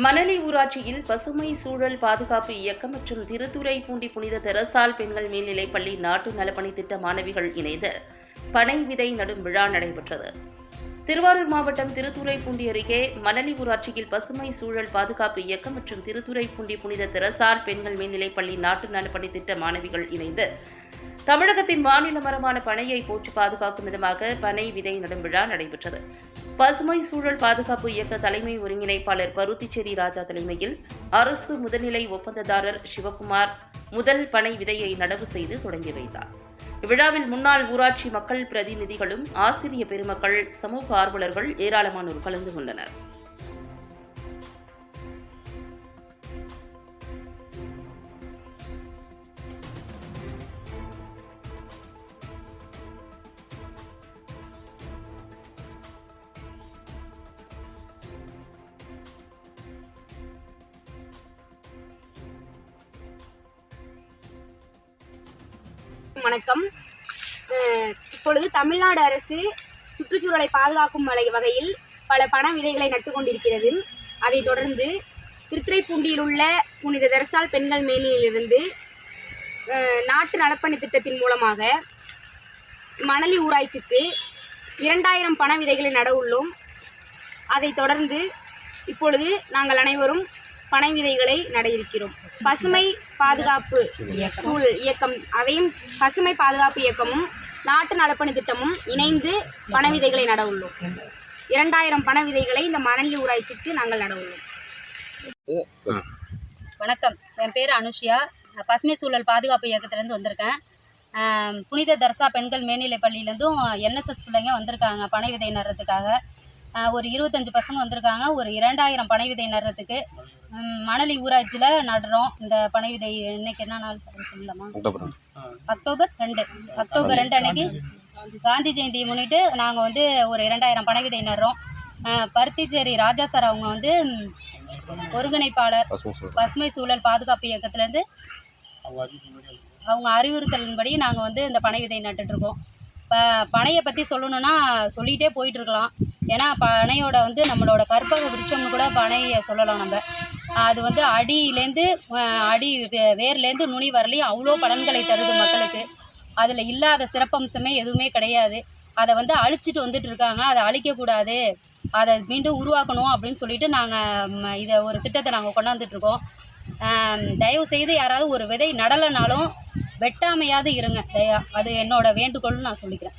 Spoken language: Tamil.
மணலி ஊராட்சியில் பசுமை சூழல் பாதுகாப்பு இயக்கம் மற்றும் திருத்துறைப்பூண்டி புனித தெரசால் பெண்கள் மேல்நிலைப்பள்ளி நாட்டு நலப்பணி திட்ட மாணவிகள் இணைந்து பனை விதை நடும் விழா நடைபெற்றது. திருவாரூர் மாவட்டம் திருத்துறைப்பூண்டி அருகே மணலி ஊராட்சியில் பசுமை சூழல் பாதுகாப்பு இயக்கம் மற்றும் திருத்துறைப்பூண்டி புனித தெரசால் பெண்கள் மேல்நிலைப்பள்ளி நாட்டு நலப்பணி திட்ட மாணவிகள் இணைந்து தமிழகத்தின் மாநில மரமான பனையை போற்றி பாதுகாக்கும் விதமாக பனை விதை நடும் விழா நடைபெற்றது. பசுமை சூழல் பாதுகாப்பு இயக்க தலைமை ஒருங்கிணைப்பாளர் பருத்திச்சேரி ராஜா தலைமையில் அரசு முதுநிலை ஒப்பந்ததாரர் சிவகுமார் முதல் பனை விதையை நடவு செய்து தொடங்கி வைத்தார். இவ்விழாவில் முன்னாள் ஊராட்சி மக்கள் பிரதிநிதிகளும் ஆசிரிய பெருமக்கள், சமூக ஆர்வலர்கள் ஏராளமானோர் கலந்து கொண்டனர். வணக்கம். இப்பொழுது தமிழ்நாடு அரசு சுற்றுச்சூழலை பாதுகாக்கும் வகையில் பல பன விதைகளை நட்டு கொண்டிருக்கிறது. அதைத் தொடர்ந்து திருத்துறைப்பூண்டியில் உள்ள புனித தெரசால் பெண்கள் மேல்நிலையிலிருந்து நாட்டு நலப்பணி திட்டத்தின் மூலமாக மணலி ஊராட்சிக்கு 2000 பன விதைகளை நட உள்ளோம். அதைத் தொடர்ந்து இப்பொழுது நாங்கள் அனைவரும் பனை விதைகளை நட இருக்கிறோம். பசுமை பாதுகாப்பு இயக்கம், அதையும் பசுமை பாதுகாப்பு இயக்கமும் நாட்டு நலப்பணி திட்டமும் இணைந்து பனை விதைகளை நட உள்ளோம். 2000 பனை விதைகளை இந்த மணலி ஊராட்சிக்கு நாங்கள் நட உள்ளோம். வணக்கம், என் பேர் அனுஷியா. பசுமை சூழல் பாதுகாப்பு இயக்கத்திலேருந்து வந்திருக்கேன். புனித தெரசா பெண்கள் மேல்நிலைப் பள்ளியிலேருந்தும் என்எஸ்எஸ் பிள்ளைங்க வந்திருக்காங்க பனை விதை நடுறதுக்காக. ஒரு 25 பசங்க வந்திருக்காங்க. ஒரு 2000 பனை விதை நடுறதுக்கு மணலி ஊராட்சியில் நடுறோம். இந்த பனை விதை இன்னைக்கு என்ன நாள் சொல்லலாமா? அக்டோபர் 2 அன்னைக்கு காந்தி ஜெயந்தியை முன்னிட்டு நாங்கள் ஒரு 2000 பனை விதை நடுறோம். பருத்திச்சேரி ராஜா சார் அவங்க ஒருங்கிணைப்பாளர் பசுமை சூழல் பாதுகாப்பு இயக்கத்திலேருந்து அவங்க அறிவுறுத்தலின்படி நாங்கள் இந்த பனை விதை நட்டுட்ருக்கோம். பனையை பற்றி சொல்லணுன்னா சொல்லிகிட்டே போயிட்டுருக்கலாம். ஏன்னா பனையோட நம்மளோட கற்பக விருட்சம்னு கூட பனையை சொல்லலாம். நம்ம அது அடியிலேருந்து வேர்லேருந்து நுனி வரலையும் அவ்வளோ பலன்களை தருது மக்களுக்கு. அதில் இல்லாத சிறப்பம்சமே எதுவுமே கிடையாது. அதை அழிச்சிட்டு வந்துட்டு இருக்காங்க. அதை அழிக்கக்கூடாது, அதை மீண்டும் உருவாக்கணும் அப்படின்னு சொல்லிட்டு நாங்கள் இதை ஒரு திட்டத்தை நாங்கள் கொண்டாந்துட்ருக்கோம். தயவு செய்து யாராவது ஒரு விதை நடலைனாலும் வெட்டாமையாவது இருங்க. அது என்னோட வேண்டுகோள்னு நான் சொல்லிக்கிறேன்.